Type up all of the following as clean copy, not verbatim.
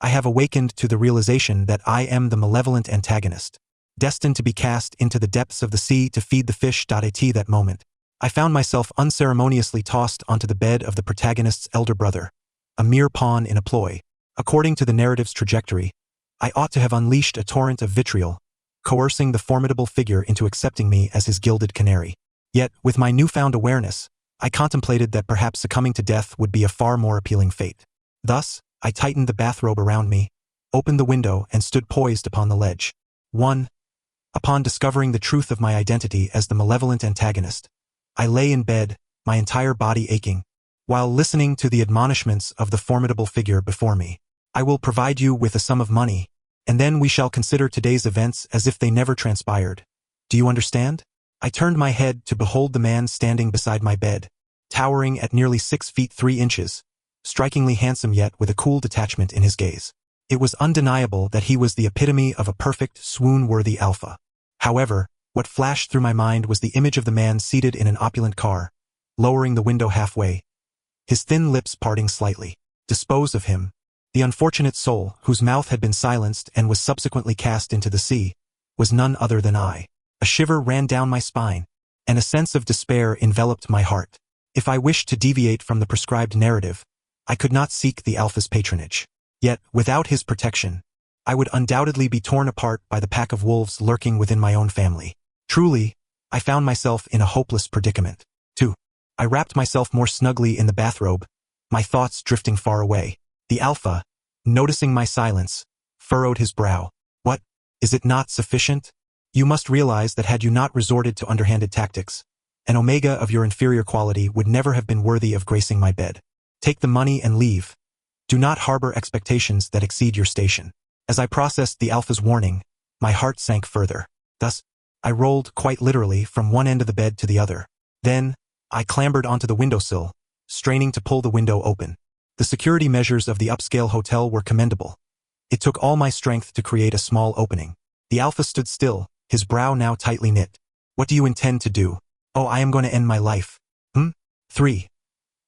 I have awakened to the realization that I am the malevolent antagonist, destined to be cast into the depths of the sea to feed the fish. At that moment, I found myself unceremoniously tossed onto the bed of the protagonist's elder brother, a mere pawn in a ploy. According to the narrative's trajectory, I ought to have unleashed a torrent of vitriol, coercing the formidable figure into accepting me as his gilded canary. Yet, with my newfound awareness, I contemplated that perhaps succumbing to death would be a far more appealing fate. Thus, I tightened the bathrobe around me, opened the window, and stood poised upon the ledge. 1. Upon discovering the truth of my identity as the malevolent antagonist, I lay in bed, my entire body aching, while listening to the admonishments of the formidable figure before me. I will provide you with a sum of money, and then we shall consider today's events as if they never transpired. Do you understand? I turned my head to behold the man standing beside my bed, towering at nearly 6 feet 3 inches, strikingly handsome yet with a cool detachment in his gaze. It was undeniable that he was the epitome of a perfect, swoon-worthy alpha. However, what flashed through my mind was the image of the man seated in an opulent car, lowering the window halfway, his thin lips parting slightly. Dispose of him. The unfortunate soul, whose mouth had been silenced and was subsequently cast into the sea, was none other than I. A shiver ran down my spine, and a sense of despair enveloped my heart. If I wished to deviate from the prescribed narrative, I could not seek the alpha's patronage. Yet, without his protection, I would undoubtedly be torn apart by the pack of wolves lurking within my own family. Truly, I found myself in a hopeless predicament. 2. I wrapped myself more snugly in the bathrobe, my thoughts drifting far away. The alpha, noticing my silence, furrowed his brow. What? Is it not sufficient? You must realize that had you not resorted to underhanded tactics, an omega of your inferior quality would never have been worthy of gracing my bed. Take the money and leave. Do not harbor expectations that exceed your station. As I processed the alpha's warning, my heart sank further. Thus, I rolled, quite literally, from one end of the bed to the other. Then, I clambered onto the windowsill, straining to pull the window open. The security measures of the upscale hotel were commendable. It took all my strength to create a small opening. The alpha stood still, his brow now tightly knit. What do you intend to do? Oh, I am going to end my life. 3.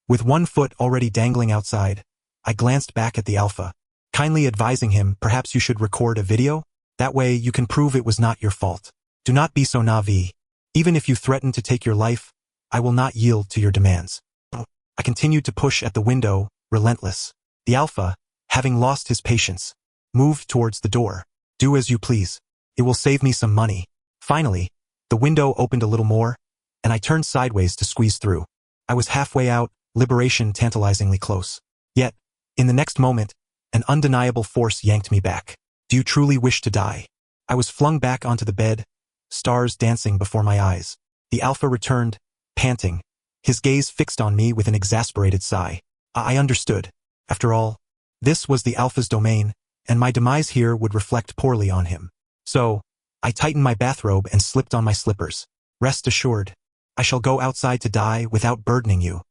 With one foot already dangling outside, I glanced back at the alpha, kindly advising him perhaps you should record a video? That way you can prove it was not your fault. Do not be so naive. Even if you threaten to take your life, I will not yield to your demands. I continued to push at the window, relentless. The alpha, having lost his patience, moved towards the door. Do as you please. It will save me some money. Finally, the window opened a little more, and I turned sideways to squeeze through. I was halfway out, liberation tantalizingly close. Yet, in the next moment, an undeniable force yanked me back. Do you truly wish to die? I was flung back onto the bed, stars dancing before my eyes. The alpha returned, panting, his gaze fixed on me with an exasperated sigh. I understood. After all, this was the alpha's domain, and my demise here would reflect poorly on him. So, I tightened my bathrobe and slipped on my slippers. Rest assured, I shall go outside to die without burdening you.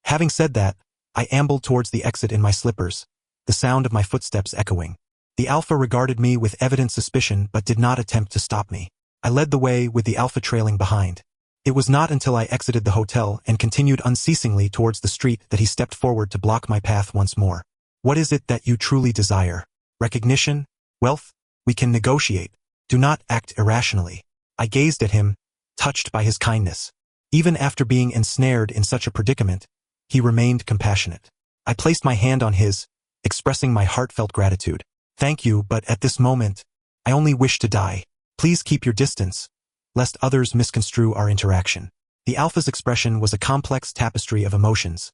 Having said that, I ambled towards the exit in my slippers, the sound of my footsteps echoing. The alpha regarded me with evident suspicion but did not attempt to stop me. I led the way with the alpha trailing behind. It was not until I exited the hotel and continued unceasingly towards the street that he stepped forward to block my path once more. What is it that you truly desire? Recognition? Wealth? We can negotiate. Do not act irrationally. I gazed at him, touched by his kindness. Even after being ensnared in such a predicament, he remained compassionate. I placed my hand on his, expressing my heartfelt gratitude. Thank you, but at this moment, I only wish to die. Please keep your distance, lest others misconstrue our interaction. The alpha's expression was a complex tapestry of emotions,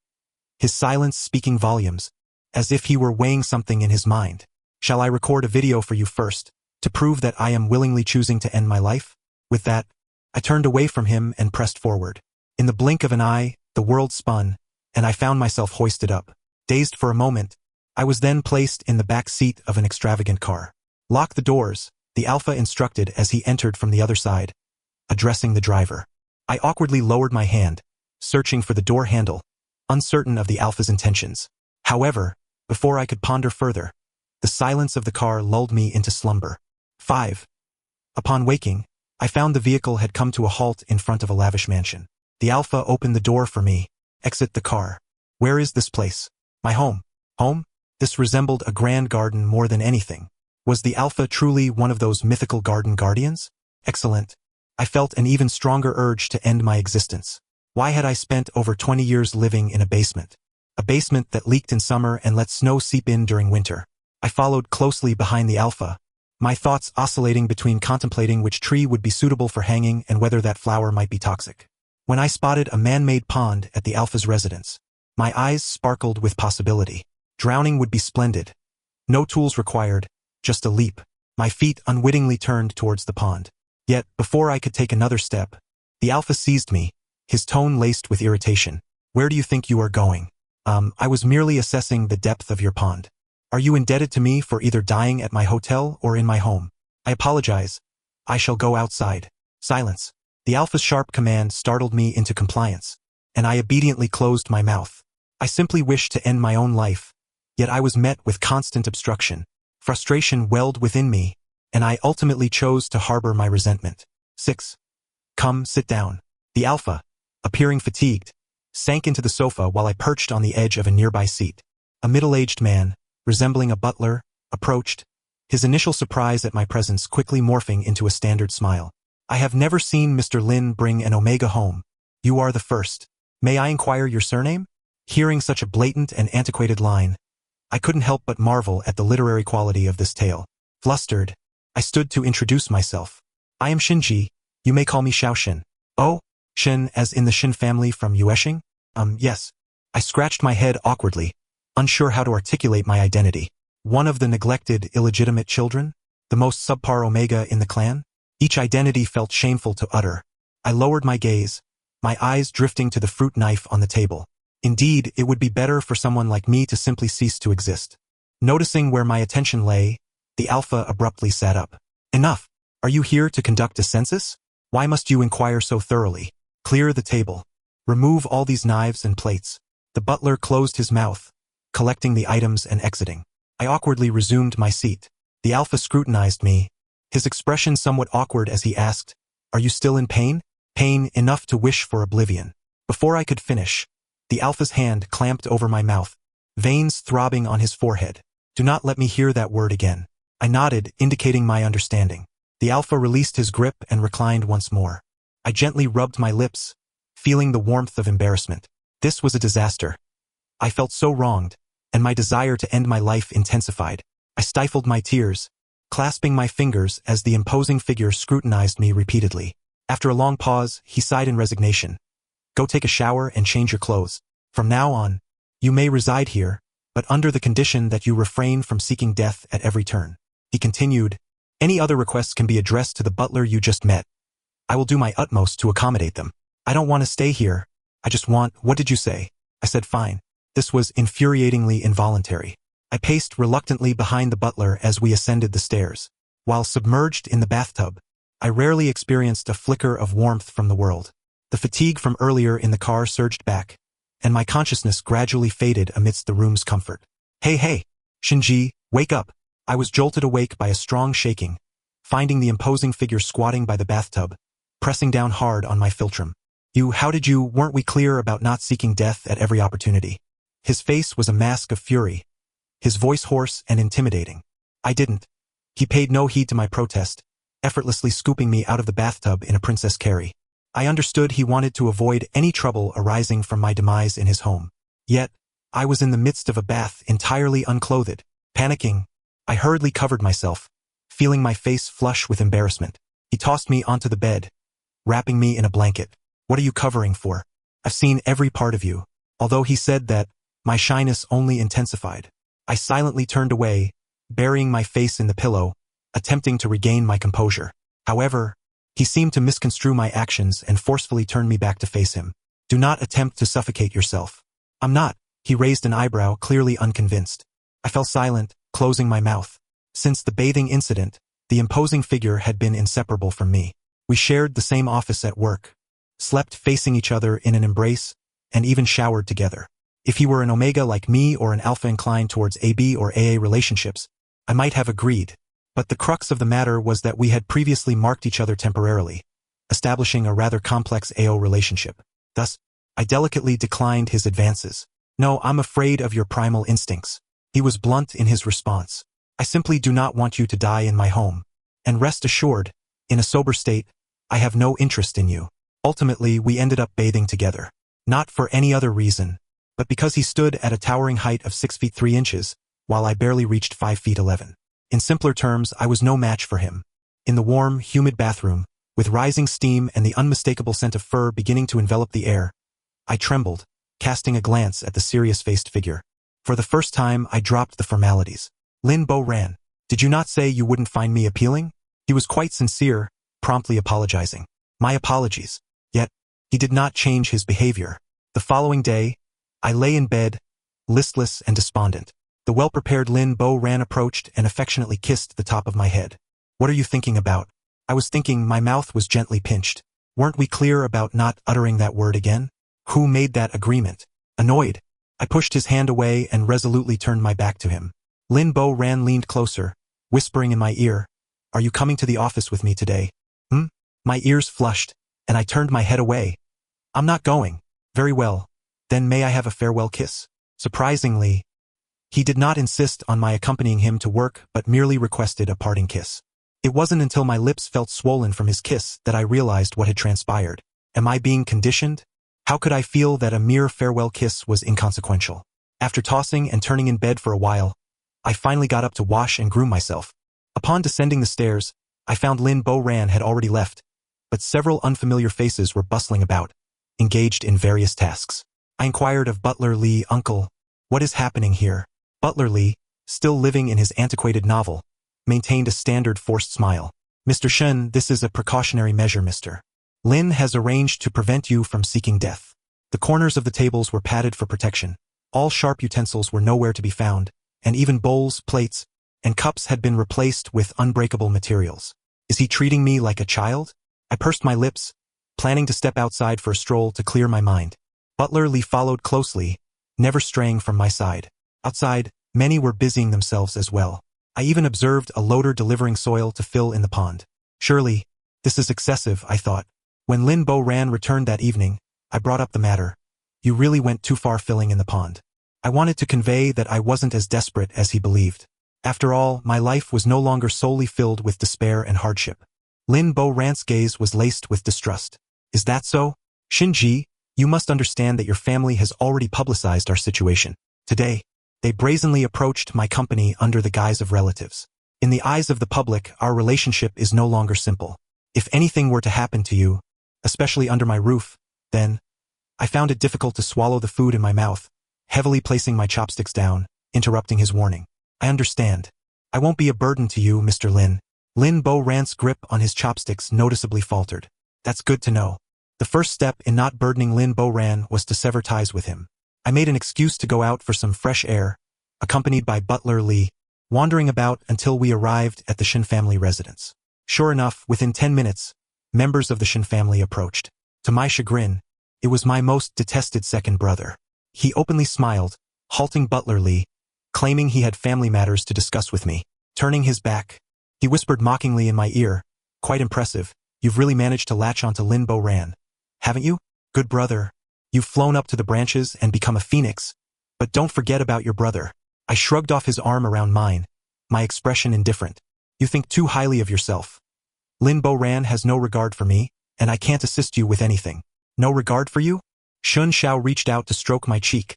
his silence speaking volumes, as if he were weighing something in his mind. Shall I record a video for you first, to prove that I am willingly choosing to end my life? With that, I turned away from him and pressed forward. In the blink of an eye, the world spun, and I found myself hoisted up. Dazed for a moment, I was then placed in the back seat of an extravagant car. Lock the doors, the alpha instructed as he entered from the other side, addressing the driver. I awkwardly lowered my hand, searching for the door handle, uncertain of the alpha's intentions. However, before I could ponder further, the silence of the car lulled me into slumber. 5. Upon waking, I found the vehicle had come to a halt in front of a lavish mansion. The alpha opened the door for me. Exit the car. Where is this place? My home. Home? This resembled a grand garden more than anything. Was the alpha truly one of those mythical garden guardians? Excellent. I felt an even stronger urge to end my existence. Why had I spent over 20 years living in a basement? A basement that leaked in summer and let snow seep in during winter. I followed closely behind the alpha, my thoughts oscillating between contemplating which tree would be suitable for hanging and whether that flower might be toxic. When I spotted a man-made pond at the alpha's residence, my eyes sparkled with possibility. Drowning would be splendid. No tools required, just a leap. My feet unwittingly turned towards the pond. Yet, before I could take another step, the alpha seized me, his tone laced with irritation. Where do you think you are going? I was merely assessing the depth of your pond. Are you indebted to me for either dying at my hotel or in my home? I apologize. I shall go outside. Silence. The alpha's sharp command startled me into compliance, and I obediently closed my mouth. I simply wished to end my own life, yet I was met with constant obstruction. Frustration welled within me, and I ultimately chose to harbor my resentment. 6. Come, sit down. The alpha, appearing fatigued, sank into the sofa while I perched on the edge of a nearby seat. A middle-aged man, resembling a butler, approached, his initial surprise at my presence quickly morphing into a standard smile. I have never seen Mr. Lin bring an omega home. You are the first. May I inquire your surname? Hearing such a blatant and antiquated line, I couldn't help but marvel at the literary quality of this tale. Flustered, I stood to introduce myself. I am Shinji. You may call me Xiaoxin. Oh, Shin as in the Shin family from Yueshing? Yes. I scratched my head awkwardly, unsure how to articulate my identity. One of the neglected, illegitimate children? The most subpar omega in the clan? Each identity felt shameful to utter. I lowered my gaze, my eyes drifting to the fruit knife on the table. Indeed, it would be better for someone like me to simply cease to exist. Noticing where my attention lay, the alpha abruptly sat up. Enough! Are you here to conduct a census? Why must you inquire so thoroughly? Clear the table. Remove all these knives and plates. The butler closed his mouth, collecting the items and exiting. I awkwardly resumed my seat. The alpha scrutinized me, his expression somewhat awkward as he asked, "Are you still in pain? Pain enough to wish for oblivion." Before I could finish, the alpha's hand clamped over my mouth, veins throbbing on his forehead. "Do not let me hear that word again." I nodded, indicating my understanding. The alpha released his grip and reclined once more. I gently rubbed my lips, feeling the warmth of embarrassment. This was a disaster. I felt so wronged, and my desire to end my life intensified. I stifled my tears, clasping my fingers as the imposing figure scrutinized me repeatedly. After a long pause, he sighed in resignation. "Go take a shower and change your clothes. From now on, you may reside here, but under the condition that you refrain from seeking death at every turn." He continued, "Any other requests can be addressed to the butler you just met. I will do my utmost to accommodate them. I don't want to stay here. I just want—" "What did you say?" I said fine. This was infuriatingly involuntary. I paced reluctantly behind the butler as we ascended the stairs. While submerged in the bathtub, I rarely experienced a flicker of warmth from the world. The fatigue from earlier in the car surged back, and my consciousness gradually faded amidst the room's comfort. Hey, Shinji, wake up." I was jolted awake by a strong shaking, finding the imposing figure squatting by the bathtub, pressing down hard on my philtrum. Weren't we clear about not seeking death at every opportunity?" His face was a mask of fury, his voice hoarse and intimidating. I didn't. He paid no heed to my protest, effortlessly scooping me out of the bathtub in a princess carry. I understood he wanted to avoid any trouble arising from my demise in his home. Yet, I was in the midst of a bath entirely unclothed. Panicking, I hurriedly covered myself, feeling my face flush with embarrassment. He tossed me onto the bed, wrapping me in a blanket. "What are you covering for? I've seen every part of you." Although he said that, my shyness only intensified. I silently turned away, burying my face in the pillow, attempting to regain my composure. However, he seemed to misconstrue my actions and forcefully turned me back to face him. "Do not attempt to suffocate yourself." "I'm not." He raised an eyebrow, clearly unconvinced. I fell silent, closing my mouth. Since the bathing incident, the imposing figure had been inseparable from me. We shared the same office at work, slept facing each other in an embrace, and even showered together. If he were an omega like me or an alpha inclined towards AB or AA relationships, I might have agreed. But the crux of the matter was that we had previously marked each other temporarily, establishing a rather complex AO relationship. Thus, I delicately declined his advances. "No, I'm afraid of your primal instincts." He was blunt in his response. I simply do not want you to die in my home. And rest assured, in a sober state, I have no interest in you. Ultimately, we ended up bathing together. Not for any other reason, but because he stood at a towering height of 6 feet 3 inches, while I barely reached 5 feet 11. In simpler terms, I was no match for him. In the warm, humid bathroom, with rising steam and the unmistakable scent of fur beginning to envelop the air, I trembled, casting a glance at the serious-faced figure. For the first time, I dropped the formalities. Lin Bo ran. Did you not say you wouldn't find me appealing? He was quite sincere, promptly apologizing. My apologies. Yet, he did not change his behavior. The following day, I lay in bed, listless and despondent. The well-prepared Lin Bo ran approached and affectionately kissed the top of my head. What are you thinking about? I was thinking. My mouth was gently pinched. Weren't we clear about not uttering that word again? Who made that agreement? Annoyed, I pushed his hand away and resolutely turned my back to him. Lin Bo ran leaned closer, whispering in my ear, Are you coming to the office with me today? My ears flushed, and I turned my head away. I'm not going. Very well. Then may I have a farewell kiss? Surprisingly, he did not insist on my accompanying him to work but merely requested a parting kiss. It wasn't until my lips felt swollen from his kiss that I realized what had transpired. Am I being conditioned? How could I feel that a mere farewell kiss was inconsequential? After tossing and turning in bed for a while, I finally got up to wash and groom myself. Upon descending the stairs, I found Lin Bo ran had already left, but several unfamiliar faces were bustling about, engaged in various tasks. I inquired of Butler Lee, Uncle, what is happening here? Butler Lee, still living in his antiquated novel, maintained a standard forced smile. Mr. Shen, this is a precautionary measure, Mr. Lin has arranged to prevent you from seeking death. The corners of the tables were padded for protection. All sharp utensils were nowhere to be found, and even bowls, plates, and cups had been replaced with unbreakable materials. Is he treating me like a child? I pursed my lips, planning to step outside for a stroll to clear my mind. Butler Lee followed closely, never straying from my side. Outside, many were busying themselves as well. I even observed a loader delivering soil to fill in the pond. Surely, this is excessive, I thought. When Lin Bo ran returned that evening, I brought up the matter. You really went too far filling in the pond. I wanted to convey that I wasn't as desperate as he believed. After all, my life was no longer solely filled with despair and hardship. Lin Bo ran's gaze was laced with distrust. Is that so? Shinji, you must understand that your family has already publicized our situation. Today, they brazenly approached my company under the guise of relatives. In the eyes of the public, our relationship is no longer simple. If anything were to happen to you, especially under my roof, then I found it difficult to swallow the food in my mouth, heavily placing my chopsticks down, interrupting his warning. I understand. I won't be a burden to you, Mr. Lin. Lin Bo ran's grip on his chopsticks noticeably faltered. That's good to know. The first step in not burdening Lin Bo ran was to sever ties with him. I made an excuse to go out for some fresh air, accompanied by Butler Lee, wandering about until we arrived at the Shin family residence. Sure enough, within 10 minutes, members of the Shin family approached. To my chagrin, it was my most detested second brother. He openly smiled, halting Butler Lee, claiming he had family matters to discuss with me. Turning his back, he whispered mockingly in my ear, quite impressive, you've really managed to latch onto Lin Bo ran, haven't you? Good brother. You've flown up to the branches and become a phoenix, but don't forget about your brother. I shrugged off his arm around mine, my expression indifferent. You think too highly of yourself. Lin Bo ran has no regard for me, and I can't assist you with anything. No regard for you? Shun Xiao reached out to stroke my cheek,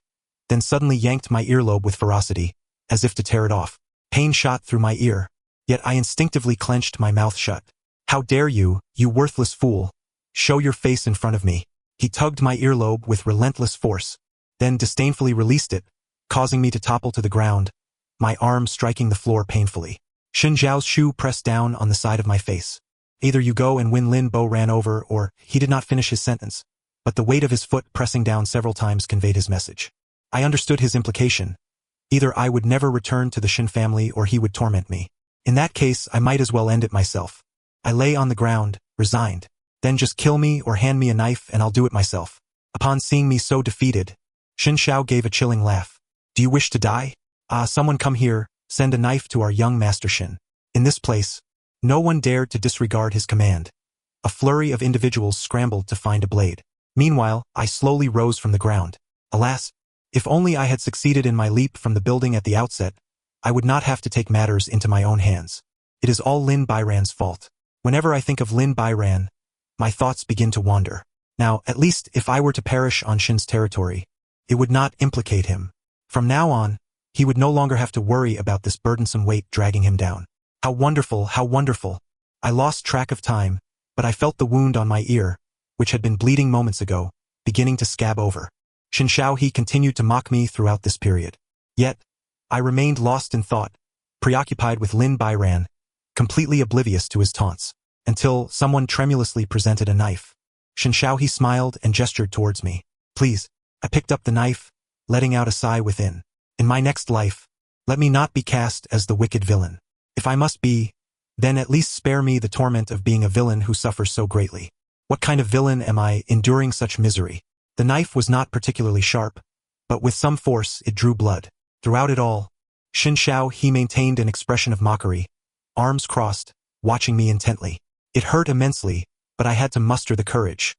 then suddenly yanked my earlobe with ferocity, as if to tear it off. Pain shot through my ear, yet I instinctively clenched my mouth shut. How dare you, you worthless fool, show your face in front of me. He tugged my earlobe with relentless force, then disdainfully released it, causing me to topple to the ground, my arm striking the floor painfully. Shin Zhao's shoe pressed down on the side of my face. Either you go and win Lin Bo ran over, or he did not finish his sentence, but the weight of his foot pressing down several times conveyed his message. I understood his implication. Either I would never return to the Shin family or he would torment me. In that case, I might as well end it myself. I lay on the ground, resigned. Then just kill me or hand me a knife and I'll do it myself. Upon seeing me so defeated, Shin Xiao gave a chilling laugh. Do you wish to die? Someone come here, send a knife to our young master Shin. In this place, no one dared to disregard his command. A flurry of individuals scrambled to find a blade. Meanwhile, I slowly rose from the ground. Alas, If only I had succeeded in my leap from the building at the outset, I would not have to take matters into my own hands. It is all Lin Bairan's fault. Whenever I think of Lin Bairan, my thoughts begin to wander. Now, at least if I were to perish on Shin's territory, it would not implicate him. From now on, he would no longer have to worry about this burdensome weight dragging him down. How wonderful, how wonderful. I lost track of time, but I felt the wound on my ear, which had been bleeding moments ago, beginning to scab over. Shin Shaohe continued to mock me throughout this period. Yet, I remained lost in thought, preoccupied with Lin Bairan, completely oblivious to his taunts, until someone tremulously presented a knife. Shin Shaohe smiled and gestured towards me. Please. I picked up the knife, letting out a sigh within. In my next life, let me not be cast as the wicked villain. If I must be, then at least spare me the torment of being a villain who suffers so greatly. What kind of villain am I, enduring such misery? The knife was not particularly sharp, but with some force it drew blood. Throughout it all, Shin Shaohe maintained an expression of mockery, arms crossed, watching me intently. It hurt immensely, but I had to muster the courage.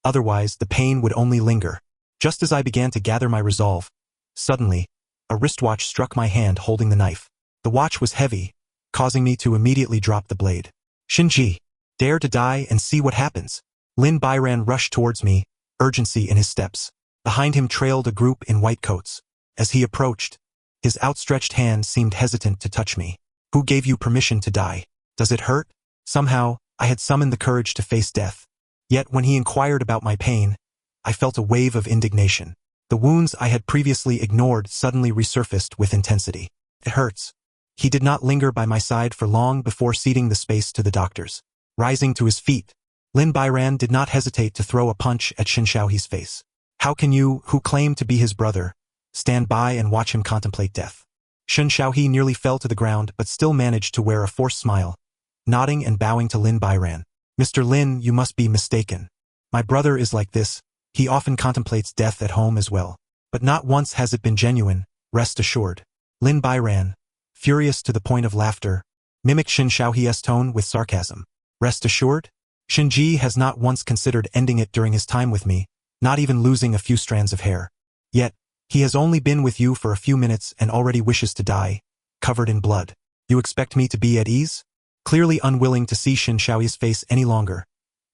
Otherwise, the pain would only linger. Just as I began to gather my resolve, suddenly, a wristwatch struck my hand holding the knife. The watch was heavy, causing me to immediately drop the blade. Shinji, dare to die and see what happens. Lin Bairan rushed towards me, urgency in his steps. Behind him trailed a group in white coats. As he approached, his outstretched hand seemed hesitant to touch me. Who gave you permission to die? Does it hurt? Somehow, I had summoned the courage to face death. Yet when he inquired about my pain, I felt a wave of indignation. The wounds I had previously ignored suddenly resurfaced with intensity. It hurts. He did not linger by my side for long before ceding the space to the doctors. Rising to his feet, Lin Bairan did not hesitate to throw a punch at Shin Shaohe's face. How can you, who claim to be his brother, stand by and watch him contemplate death? Shin Shaohe nearly fell to the ground but still managed to wear a forced smile, nodding and bowing to Lin Bairan. Mr. Lin, you must be mistaken. My brother is like this. He often contemplates death at home as well. But not once has it been genuine, rest assured. Lin Bairan, furious to the point of laughter, mimicked Shin Shaohe's tone with sarcasm. Rest assured? Shinji has not once considered ending it during his time with me, not even losing a few strands of hair. Yet, he has only been with you for a few minutes and already wishes to die, covered in blood. You expect me to be at ease? Clearly unwilling to see Shin Shaohe's face any longer,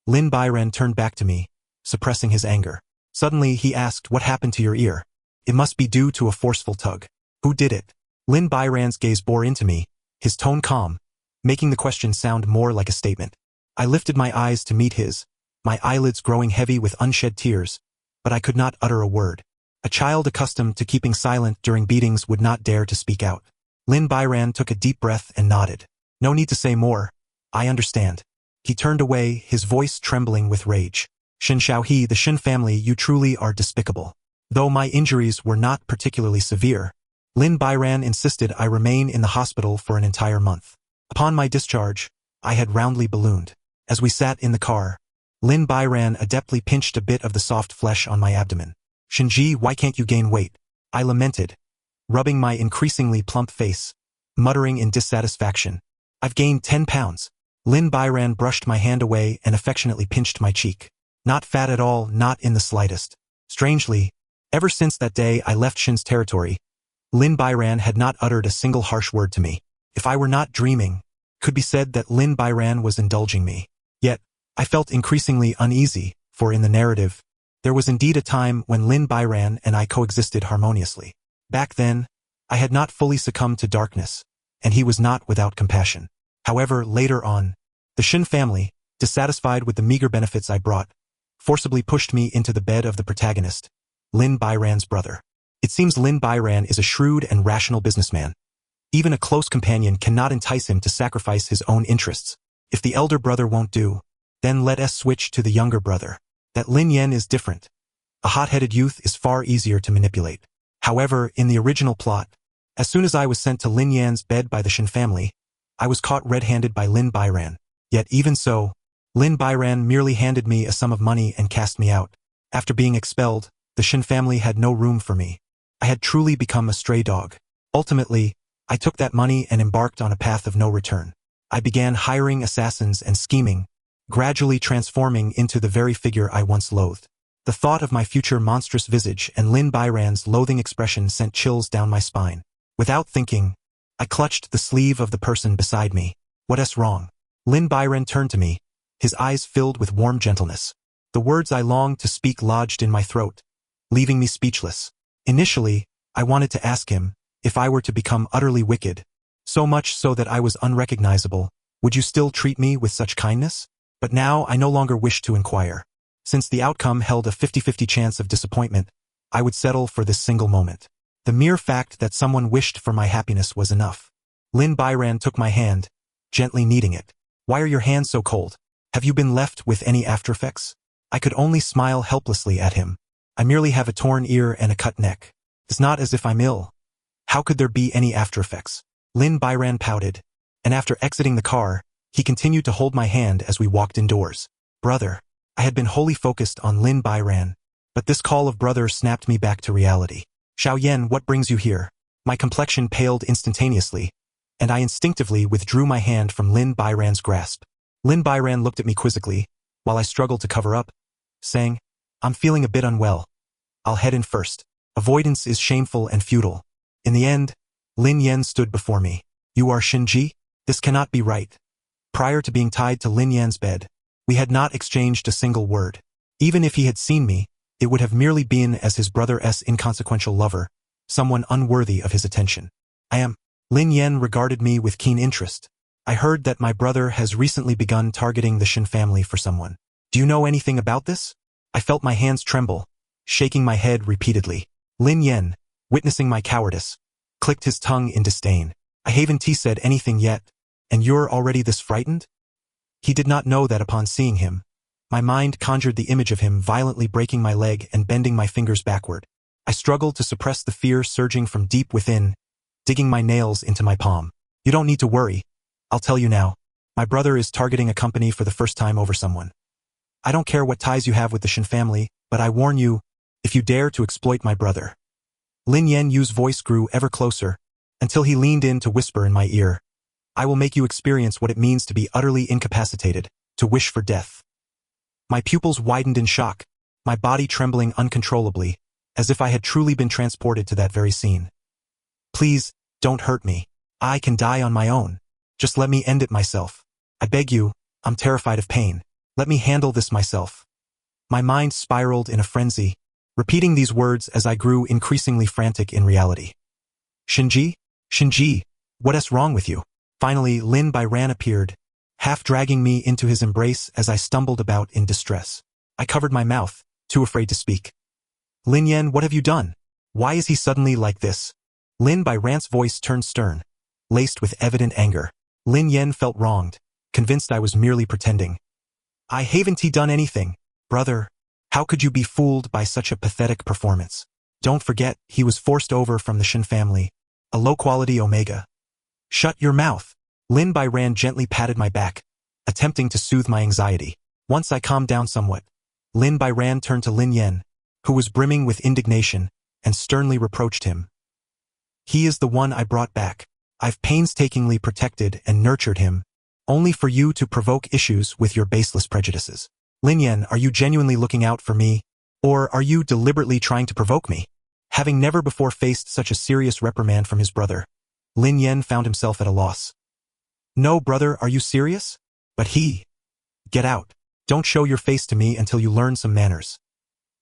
Lin Bairan turned back to me, suppressing his anger. Suddenly he asked, what happened to your ear? It must be due to a forceful tug. Who did it? Lin Bairan's gaze bore into me, his tone calm, making the question sound more like a statement. I lifted my eyes to meet his, my eyelids growing heavy with unshed tears, but I could not utter a word. A child accustomed to keeping silent during beatings would not dare to speak out. Lin Bairan took a deep breath and nodded. No need to say more. I understand. He turned away, his voice trembling with rage. Shin Shaohe, the Shin family, you truly are despicable. Though my injuries were not particularly severe, Lin Bairan insisted I remain in the hospital for an entire month. Upon my discharge, I had roundly ballooned. As we sat in the car, Lin Bairan adeptly pinched a bit of the soft flesh on my abdomen. Shinji, why can't you gain weight? I lamented, rubbing my increasingly plump face, muttering in dissatisfaction. I've gained 10 pounds. Lin Bairan brushed my hand away and affectionately pinched my cheek. Not fat at all, not in the slightest. Strangely, ever since that day I left Shin's territory, Lin Bairan had not uttered a single harsh word to me. If I were not dreaming, it could be said that Lin Bairan was indulging me. Yet, I felt increasingly uneasy, for in the narrative, there was indeed a time when Lin Bairan and I coexisted harmoniously. Back then, I had not fully succumbed to darkness, and he was not without compassion. However, later on, the Shin family, dissatisfied with the meager benefits I brought, forcibly pushed me into the bed of the protagonist, Lin Bairan's brother. It seems Lin Bairan is a shrewd and rational businessman. Even a close companion cannot entice him to sacrifice his own interests. If the elder brother won't do, then let us switch to the younger brother. That Lin Yan is different. A hot-headed youth is far easier to manipulate. However, in the original plot, as soon as I was sent to Lin Yan's bed by the Shin family, I was caught red-handed by Lin Bairan. Yet even so, Lin Bairan merely handed me a sum of money and cast me out. After being expelled, the Shin family had no room for me. I had truly become a stray dog. Ultimately, I took that money and embarked on a path of no return. I began hiring assassins and scheming, gradually transforming into the very figure I once loathed. The thought of my future monstrous visage and Lin Bairan's loathing expression sent chills down my spine. Without thinking, I clutched the sleeve of the person beside me. What's wrong? Lin Bairan turned to me, his eyes filled with warm gentleness. The words I longed to speak lodged in my throat, leaving me speechless. Initially, I wanted to ask him, if I were to become utterly wicked, so much so that I was unrecognizable, would you still treat me with such kindness? But now I no longer wished to inquire. Since the outcome held a 50-50 chance of disappointment, I would settle for this single moment. The mere fact that someone wished for my happiness was enough. Lin Bairan took my hand, gently kneading it. Why are your hands so cold? Have you been left with any aftereffects? I could only smile helplessly at him. I merely have a torn ear and a cut neck. It's not as if I'm ill. How could there be any aftereffects? Lin Bairan pouted, and after exiting the car, he continued to hold my hand as we walked indoors. Brother. I had been wholly focused on Lin Bairan, but this call of brother snapped me back to reality. Xiaoyan, what brings you here? My complexion paled instantaneously, and I instinctively withdrew my hand from Lin Bairan's grasp. Lin Bairan looked at me quizzically, while I struggled to cover up, saying, I'm feeling a bit unwell. I'll head in first. Avoidance is shameful and futile. In the end, Lin Yan stood before me. You are Shinji? This cannot be right. Prior to being tied to Lin Yan's bed, we had not exchanged a single word. Even if he had seen me, it would have merely been as his brother's inconsequential lover, someone unworthy of his attention. I am. Lin Yan regarded me with keen interest. I heard that my brother has recently begun targeting the Shin family for someone. Do you know anything about this? I felt my hands tremble, shaking my head repeatedly. Lin Yan, witnessing my cowardice, clicked his tongue in disdain. I haven't said anything yet, and you're already this frightened? He did not know that upon seeing him, my mind conjured the image of him violently breaking my leg and bending my fingers backward. I struggled to suppress the fear surging from deep within, digging my nails into my palm. You don't need to worry. I'll tell you now. My brother is targeting a company for the first time over someone. I don't care what ties you have with the Shin family, but I warn you, if you dare to exploit my brother. Lin Yu's voice grew ever closer, until he leaned in to whisper in my ear. I will make you experience what it means to be utterly incapacitated, to wish for death. My pupils widened in shock, my body trembling uncontrollably, as if I had truly been transported to that very scene. Please, don't hurt me. I can die on my own. Just let me end it myself. I beg you, I'm terrified of pain. Let me handle this myself. My mind spiraled in a frenzy, repeating these words as I grew increasingly frantic in reality. Shinji? Shinji, what's wrong with you? Finally, Lin Bairan appeared, half dragging me into his embrace as I stumbled about in distress. I covered my mouth, too afraid to speak. Lin Yan, what have you done? Why is he suddenly like this? Lin Bairan's voice turned stern, laced with evident anger. Lin Yan felt wronged, convinced I was merely pretending. I haven't done anything, brother. How could you be fooled by such a pathetic performance? Don't forget, he was forced over from the Shin family, a low-quality Omega. Shut your mouth. Lin Bairan gently patted my back, attempting to soothe my anxiety. Once I calmed down somewhat, Lin Bairan turned to Lin Yan, who was brimming with indignation, and sternly reproached him. He is the one I brought back. I've painstakingly protected and nurtured him, only for you to provoke issues with your baseless prejudices. Lin Yan, are you genuinely looking out for me, or are you deliberately trying to provoke me? Having never before faced such a serious reprimand from his brother, Lin Yan found himself at a loss. No, brother, are you serious? But he... Get out. Don't show your face to me until you learn some manners.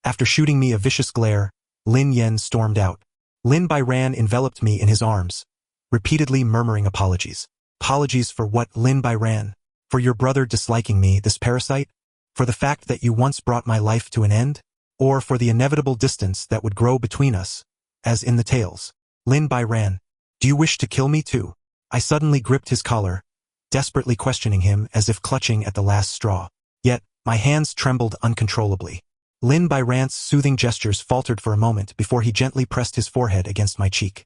After shooting me a vicious glare, Lin Yan stormed out. Lin Bairan enveloped me in his arms, repeatedly murmuring apologies. Apologies for what, Lin Bairan? For your brother disliking me, this parasite? For the fact that you once brought my life to an end? Or for the inevitable distance that would grow between us, as in the tales? Lin Bairan, do you wish to kill me too? I suddenly gripped his collar, desperately questioning him as if clutching at the last straw. Yet, my hands trembled uncontrollably. Lin Bairan's soothing gestures faltered for a moment before he gently pressed his forehead against my cheek.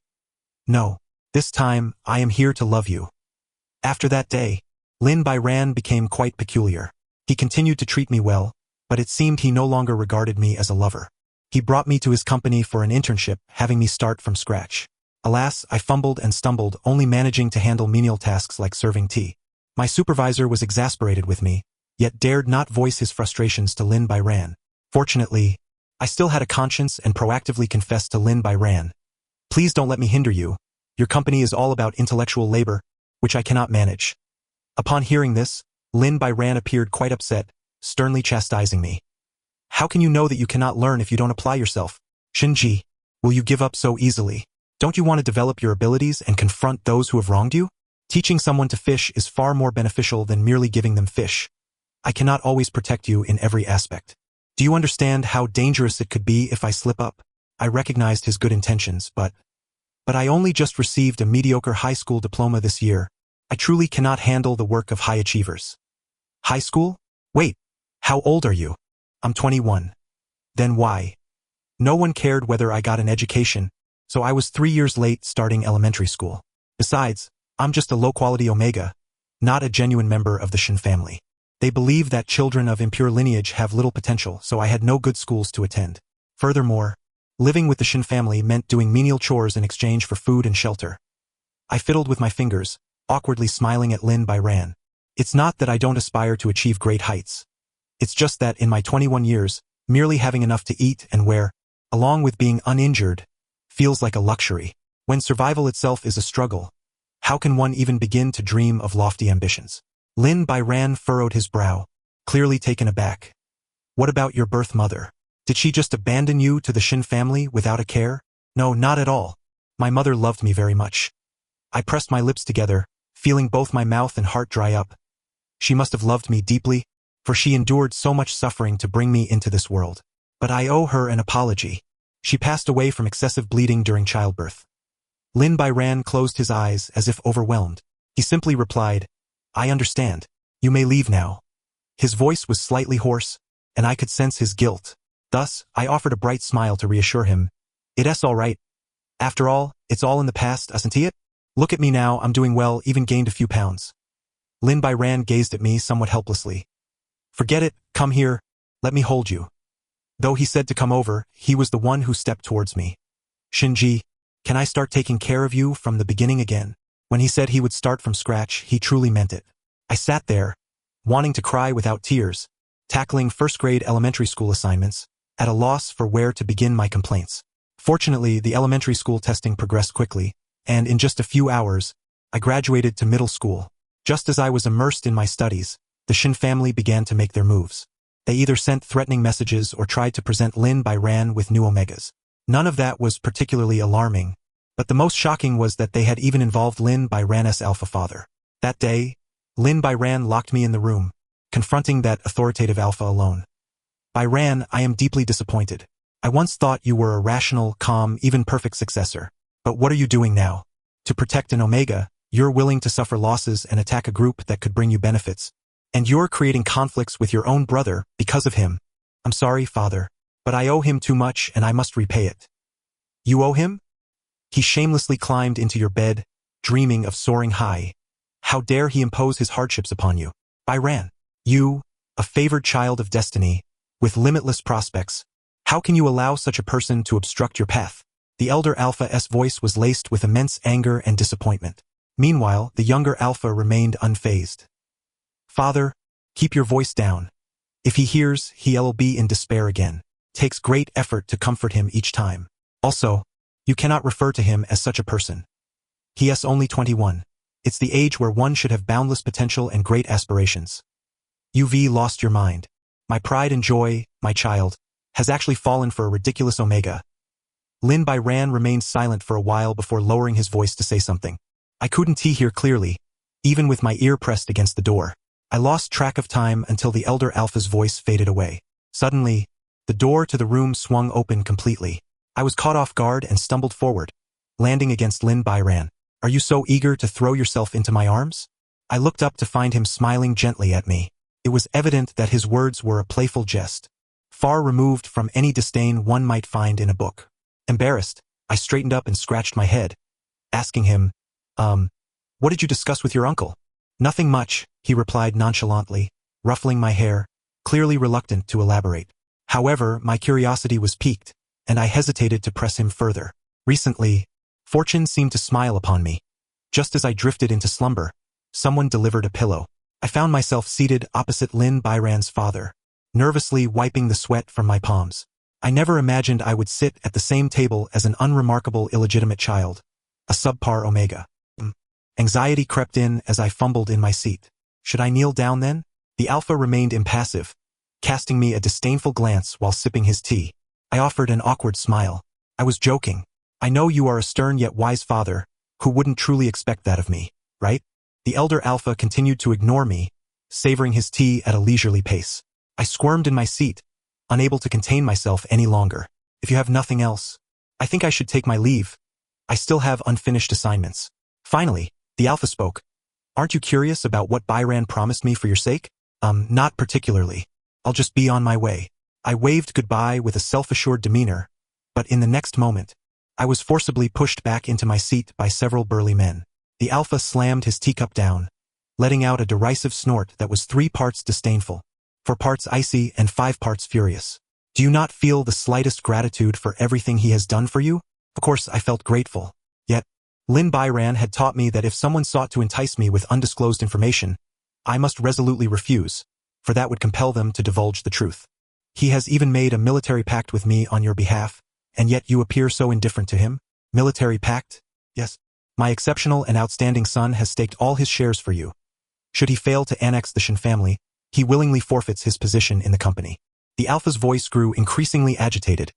No, this time, I am here to love you. After that day, Lin Bairan became quite peculiar. He continued to treat me well, but it seemed he no longer regarded me as a lover. He brought me to his company for an internship, having me start from scratch. Alas, I fumbled and stumbled, only managing to handle menial tasks like serving tea. My supervisor was exasperated with me, yet dared not voice his frustrations to Lin Bairan. Fortunately, I still had a conscience and proactively confessed to Lin Byran. Please don't let me hinder you. Your company is all about intellectual labor, which I cannot manage. Upon hearing this, Lin Byran appeared quite upset, sternly chastising me. How can you know that you cannot learn if you don't apply yourself? Shinji, will you give up so easily? Don't you want to develop your abilities and confront those who have wronged you? Teaching someone to fish is far more beneficial than merely giving them fish. I cannot always protect you in every aspect. Do you understand how dangerous it could be if I slip up? I recognized his good intentions, but I only just received a mediocre high school diploma this year. I truly cannot handle the work of high achievers. High school? Wait, how old are you? I'm 21. Then why? No one cared whether I got an education, so I was 3 years late starting elementary school. Besides, I'm just a low-quality Omega, not a genuine member of the Shin family. They believe that children of impure lineage have little potential, so I had no good schools to attend. Furthermore, living with the Shin family meant doing menial chores in exchange for food and shelter. I fiddled with my fingers, awkwardly smiling at Lin Byran. It's not that I don't aspire to achieve great heights. It's just that in my 21 years, merely having enough to eat and wear, along with being uninjured, feels like a luxury. When survival itself is a struggle, how can one even begin to dream of lofty ambitions? Lin Byran furrowed his brow, clearly taken aback. What about your birth mother? Did she just abandon you to the Shin family without a care? No, not at all. My mother loved me very much. I pressed my lips together, feeling both my mouth and heart dry up. She must have loved me deeply, for she endured so much suffering to bring me into this world. But I owe her an apology. She passed away from excessive bleeding during childbirth. Lin Byran closed his eyes as if overwhelmed. He simply replied, I understand. You may leave now. His voice was slightly hoarse, and I could sense his guilt. Thus, I offered a bright smile to reassure him. It's all right. After all, it's all in the past, isn't it? Look at me now, I'm doing well, even gained a few pounds. Lin Byran gazed at me somewhat helplessly. Forget it, come here, let me hold you. Though he said to come over, he was the one who stepped towards me. Shinji, can I start taking care of you from the beginning again? When he said he would start from scratch, he truly meant it. I sat there, wanting to cry without tears, tackling first-grade elementary school assignments, at a loss for where to begin my complaints. Fortunately, the elementary school testing progressed quickly, and in just a few hours, I graduated to middle school. Just as I was immersed in my studies, the Shin family began to make their moves. They either sent threatening messages or tried to present Lin Byran with new Omegas. None of that was particularly alarming, but the most shocking was that they had even involved Lin Byran's alpha father. That day, Lin Byran locked me in the room, confronting that authoritative alpha alone. Byran, I am deeply disappointed. I once thought you were a rational, calm, even perfect successor. But what are you doing now? To protect an Omega, you're willing to suffer losses and attack a group that could bring you benefits. And you're creating conflicts with your own brother because of him. I'm sorry, father, but I owe him too much and I must repay it. You owe him? He shamelessly climbed into your bed, dreaming of soaring high. How dare he impose his hardships upon you? Byran, you, a favored child of destiny, with limitless prospects, how can you allow such a person to obstruct your path? The elder Alpha's voice was laced with immense anger and disappointment. Meanwhile, the younger Alpha remained unfazed. Father, keep your voice down. If he hears, he'll be in despair again. Takes great effort to comfort him each time. Also, you cannot refer to him as such a person. He is only 21. It's the age where one should have boundless potential and great aspirations. You've lost your mind. My pride and joy, my child, has actually fallen for a ridiculous Omega. Lin Byran remained silent for a while before lowering his voice to say something. I couldn't hear clearly, even with my ear pressed against the door. I lost track of time until the elder Alpha's voice faded away. Suddenly, the door to the room swung open completely. I was caught off guard and stumbled forward, landing against Lin Byran. Are you so eager to throw yourself into my arms? I looked up to find him smiling gently at me. It was evident that his words were a playful jest, far removed from any disdain one might find in a book. Embarrassed, I straightened up and scratched my head, asking him, what did you discuss with your uncle? Nothing much, he replied nonchalantly, ruffling my hair, clearly reluctant to elaborate. However, my curiosity was piqued, and I hesitated to press him further. Recently, fortune seemed to smile upon me. Just as I drifted into slumber, someone delivered a pillow. I found myself seated opposite Lin Byran's father, nervously wiping the sweat from my palms. I never imagined I would sit at the same table as an unremarkable illegitimate child, a subpar omega. Anxiety crept in as I fumbled in my seat. Should I kneel down then? The alpha remained impassive, casting me a disdainful glance while sipping his tea. I offered an awkward smile. I was joking. I know you are a stern yet wise father, who wouldn't truly expect that of me, right? The elder alpha continued to ignore me, savoring his tea at a leisurely pace. I squirmed in my seat, unable to contain myself any longer. If you have nothing else, I think I should take my leave. I still have unfinished assignments. Finally, the alpha spoke. Aren't you curious about what Byran promised me for your sake? Not particularly. I'll just be on my way. I waved goodbye with a self-assured demeanor, but in the next moment, I was forcibly pushed back into my seat by several burly men. The alpha slammed his teacup down, letting out a derisive snort that was 3 parts disdainful, 4 parts icy and 5 parts furious. Do you not feel the slightest gratitude for everything he has done for you? Of course I felt grateful. Yet, Lin Byran had taught me that if someone sought to entice me with undisclosed information, I must resolutely refuse, for that would compel them to divulge the truth. He has even made a military pact with me on your behalf, and yet you appear so indifferent to him? Military pact? Yes. My exceptional and outstanding son has staked all his shares for you. Should he fail to annex the Shin family, he willingly forfeits his position in the company. The alpha's voice grew increasingly agitated,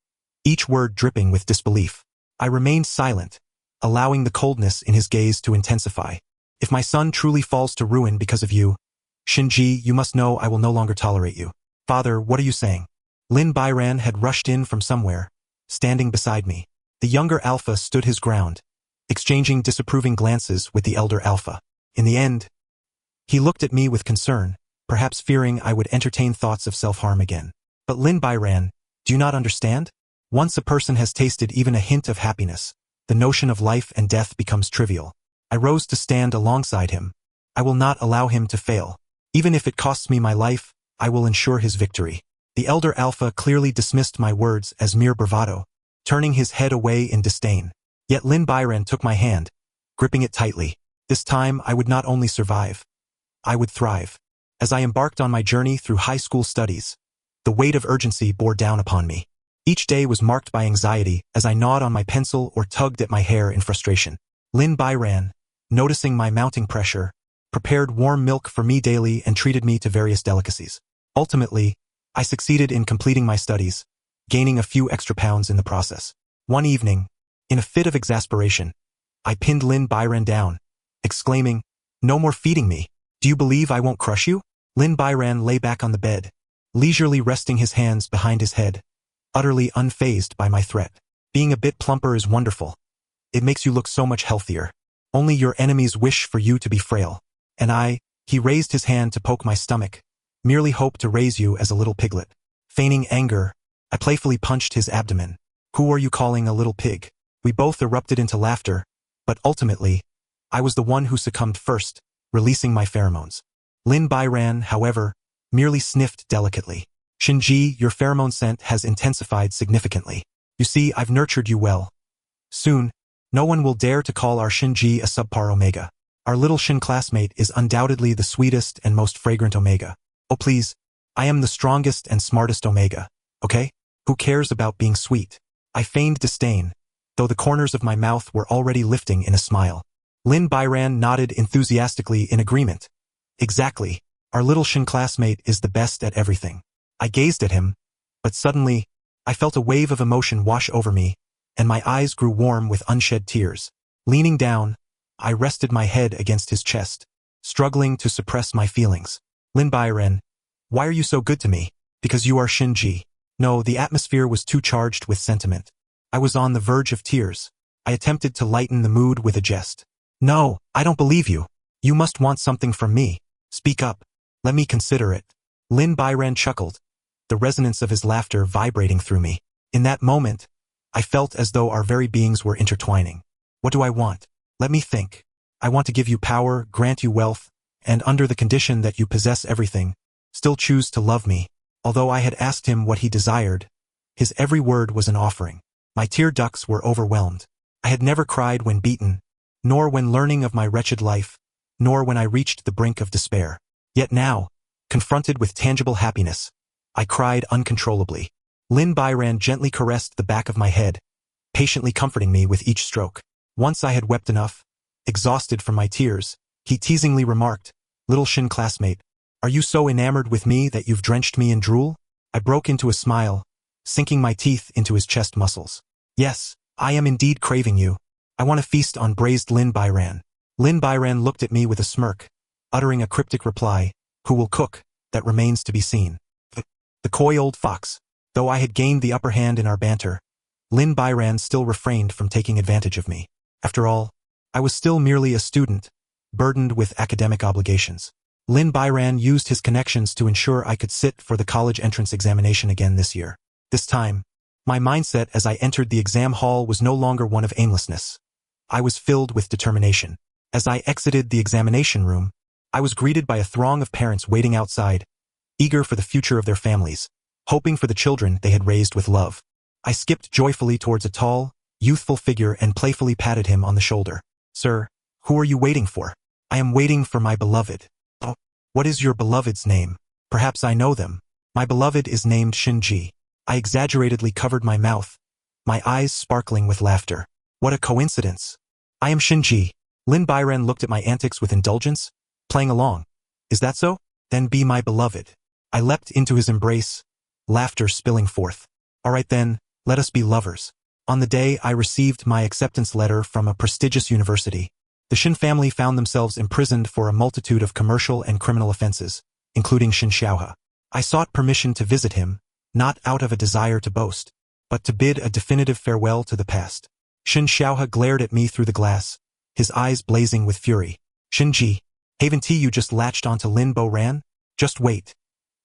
each word dripping with disbelief. I remained silent, allowing the coldness in his gaze to intensify. If my son truly falls to ruin because of you, Shinji, you must know I will no longer tolerate you. Father, what are you saying? Lin Byran had rushed in from somewhere, standing beside me. The younger alpha stood his ground, exchanging disapproving glances with the elder alpha. In the end, he looked at me with concern, perhaps fearing I would entertain thoughts of self-harm again. But Lin Byran, do you not understand? Once a person has tasted even a hint of happiness, the notion of life and death becomes trivial. I rose to stand alongside him. I will not allow him to fail. Even if it costs me my life, I will ensure his victory. The elder alpha clearly dismissed my words as mere bravado, turning his head away in disdain. Yet Lin Byran took my hand, gripping it tightly. This time I would not only survive, I would thrive. As I embarked on my journey through high school studies, the weight of urgency bore down upon me. Each day was marked by anxiety as I gnawed on my pencil or tugged at my hair in frustration. Lin Byran, noticing my mounting pressure, prepared warm milk for me daily and treated me to various delicacies. Ultimately, I succeeded in completing my studies, gaining a few extra pounds in the process. One evening, in a fit of exasperation, I pinned Lin Byran down, exclaiming, "No more feeding me. Do you believe I won't crush you?" Lin Byran lay back on the bed, leisurely resting his hands behind his head, utterly unfazed by my threat. Being a bit plumper is wonderful. It makes you look so much healthier. Only your enemies wish for you to be frail. And he raised his hand to poke my stomach, merely hope to raise you as a little piglet. Feigning anger, I playfully punched his abdomen. Who are you calling a little pig? We both erupted into laughter, but ultimately, I was the one who succumbed first, releasing my pheromones. Lin Byran, however, merely sniffed delicately. Shinji, your pheromone scent has intensified significantly. You see, I've nurtured you well. Soon, no one will dare to call our Shinji a subpar omega. Our little Shin classmate is undoubtedly the sweetest and most fragrant omega. Oh please, I am the strongest and smartest omega, okay? Who cares about being sweet? I feigned disdain, though the corners of my mouth were already lifting in a smile. Lin Byran nodded enthusiastically in agreement. Exactly, our little Shin classmate is the best at everything. I gazed at him, but suddenly, I felt a wave of emotion wash over me, and my eyes grew warm with unshed tears. Leaning down, I rested my head against his chest, struggling to suppress my feelings. Lin Byran, why are you so good to me? Because you are Shinji. No, the atmosphere was too charged with sentiment. I was on the verge of tears. I attempted to lighten the mood with a jest. No, I don't believe you. You must want something from me. Speak up. Let me consider it. Lin Byran chuckled, the resonance of his laughter vibrating through me. In that moment, I felt as though our very beings were intertwining. What do I want? Let me think. I want to give you power, grant you wealth, and under the condition that you possess everything, still choose to love me. Although I had asked him what he desired, his every word was an offering. My tear ducts were overwhelmed. I had never cried when beaten, nor when learning of my wretched life, nor when I reached the brink of despair. Yet now, confronted with tangible happiness, I cried uncontrollably. Lin Bairan gently caressed the back of my head, patiently comforting me with each stroke. Once I had wept enough, exhausted from my tears, he teasingly remarked, "Little Shin classmate, are you so enamored with me that you've drenched me in drool?" I broke into a smile, sinking my teeth into his chest muscles. "Yes, I am indeed craving you. I want to feast on braised Lin Bairan." Lin Bairan looked at me with a smirk, uttering a cryptic reply, "Who will cook? That remains to be seen." The coy old fox. Though I had gained the upper hand in our banter, Lin Bairan still refrained from taking advantage of me. After all, I was still merely a student, burdened with academic obligations. Lin Bairan used his connections to ensure I could sit for the college entrance examination again this year. This time, my mindset as I entered the exam hall was no longer one of aimlessness. I was filled with determination. As I exited the examination room, I was greeted by a throng of parents waiting outside, eager for the future of their families, hoping for the children they had raised with love. I skipped joyfully towards a tall, youthful figure and playfully patted him on the shoulder. "Sir, who are you waiting for?" "I am waiting for my beloved." "Oh, what is your beloved's name? Perhaps I know them." "My beloved is named Shinji." I exaggeratedly covered my mouth, my eyes sparkling with laughter. "What a coincidence. I am Shinji." Lin Bairan looked at my antics with indulgence, playing along. "Is that so? Then be my beloved." I leapt into his embrace, laughter spilling forth. "All right then, let us be lovers." On the day I received my acceptance letter from a prestigious university, the Shin family found themselves imprisoned for a multitude of commercial and criminal offenses, including Shin Xiaohe. I sought permission to visit him, not out of a desire to boast, but to bid a definitive farewell to the past. Shin Xiaohe glared at me through the glass, his eyes blazing with fury. "Shinji, haven't you just latched onto Lin Bairan? Just wait.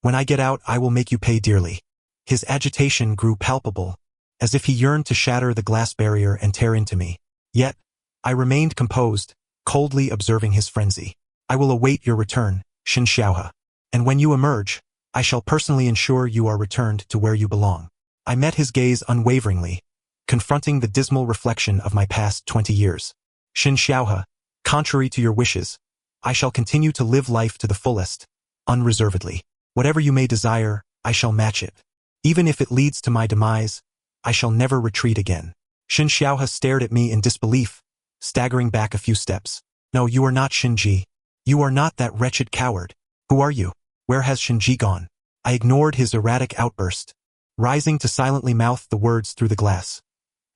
When I get out, I will make you pay dearly." His agitation grew palpable, as if he yearned to shatter the glass barrier and tear into me. Yet, I remained composed, coldly observing his frenzy. "I will await your return, Shin Xiaohe. And when you emerge, I shall personally ensure you are returned to where you belong." I met his gaze unwaveringly, confronting the dismal reflection of my past 20 years. "Shin Xiaohe, contrary to your wishes, I shall continue to live life to the fullest, unreservedly. Whatever you may desire, I shall match it. Even if it leads to my demise, I shall never retreat again." Shin Xiaohe stared at me in disbelief, staggering back a few steps. "No, you are not Shinji. You are not that wretched coward. Who are you? Where has Shinji gone?" I ignored his erratic outburst, rising to silently mouth the words through the glass.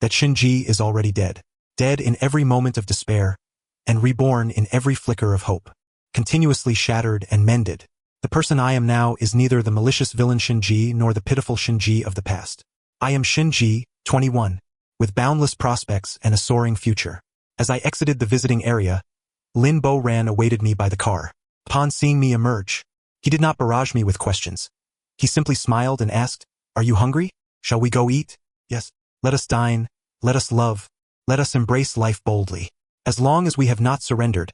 "That Shinji is already dead. Dead in every moment of despair, and reborn in every flicker of hope. Continuously shattered and mended. The person I am now is neither the malicious villain Shinji nor the pitiful Shinji of the past. I am Shinji, 21, with boundless prospects and a soaring future." As I exited the visiting area, Lin Bairan awaited me by the car. Upon seeing me emerge, he did not barrage me with questions. He simply smiled and asked, "Are you hungry? Shall we go eat?" "Yes. Let us dine. Let us love. Let us embrace life boldly. As long as we have not surrendered,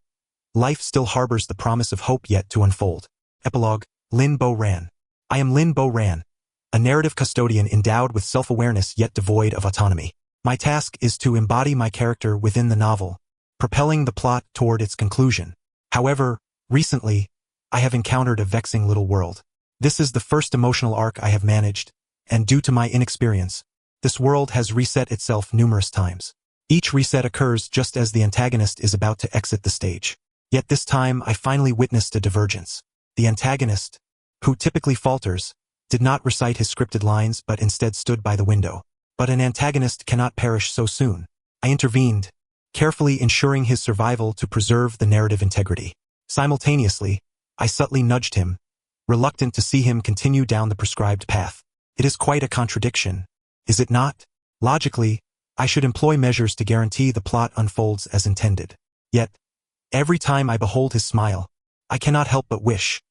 life still harbors the promise of hope yet to unfold." Epilogue, Lin Bairan. I am Lin Bairan, a narrative custodian endowed with self-awareness yet devoid of autonomy. My task is to embody my character within the novel, propelling the plot toward its conclusion. However, recently, I have encountered a vexing little world. This is the first emotional arc I have managed, and due to my inexperience, this world has reset itself numerous times. Each reset occurs just as the antagonist is about to exit the stage. Yet this time I finally witnessed a divergence. The antagonist, who typically falters, did not recite his scripted lines but instead stood by the window. But an antagonist cannot perish so soon. I intervened, carefully ensuring his survival to preserve the narrative integrity. Simultaneously, I subtly nudged him, reluctant to see him continue down the prescribed path. It is quite a contradiction, is it not? Logically, I should employ measures to guarantee the plot unfolds as intended. Yet, every time I behold his smile, I cannot help but wish,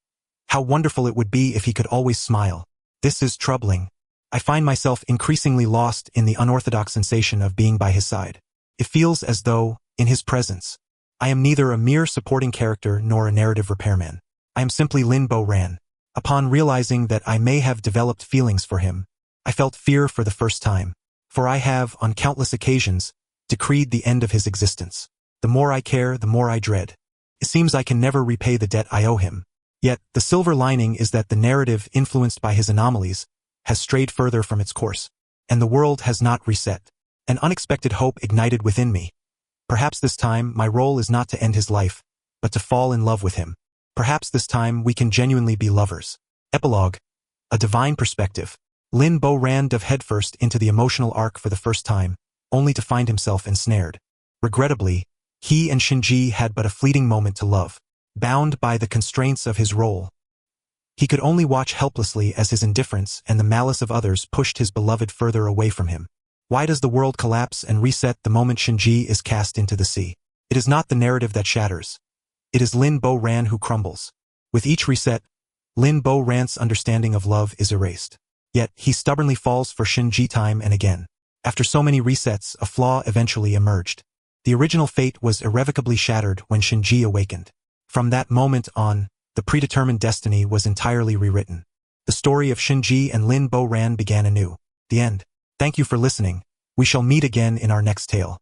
how wonderful it would be if he could always smile. This is troubling. I find myself increasingly lost in the unorthodox sensation of being by his side. It feels as though, in his presence, I am neither a mere supporting character nor a narrative repairman. I am simply Lin Bairan. Upon realizing that I may have developed feelings for him, I felt fear for the first time, for I have, on countless occasions, decreed the end of his existence. The more I care, the more I dread. It seems I can never repay the debt I owe him. Yet, the silver lining is that the narrative influenced by his anomalies has strayed further from its course, and the world has not reset. An unexpected hope ignited within me. Perhaps this time my role is not to end his life, but to fall in love with him. Perhaps this time we can genuinely be lovers. Epilogue. A divine perspective. Lin Bo ran headfirst into the emotional arc for the first time, only to find himself ensnared. Regrettably, he and Shinji had but a fleeting moment to love. Bound by the constraints of his role, he could only watch helplessly as his indifference and the malice of others pushed his beloved further away from him. Why does the world collapse and reset the moment Shinji is cast into the sea? It is not the narrative that shatters. It is Lin Bo Ran who crumbles. With each reset, Lin Bo Ran's understanding of love is erased. Yet, he stubbornly falls for Shinji time and again. After so many resets, a flaw eventually emerged. The original fate was irrevocably shattered when Shinji awakened. From that moment on, the predetermined destiny was entirely rewritten. The story of Shinji and Lin Bo Ran began anew. The end. Thank you for listening. We shall meet again in our next tale.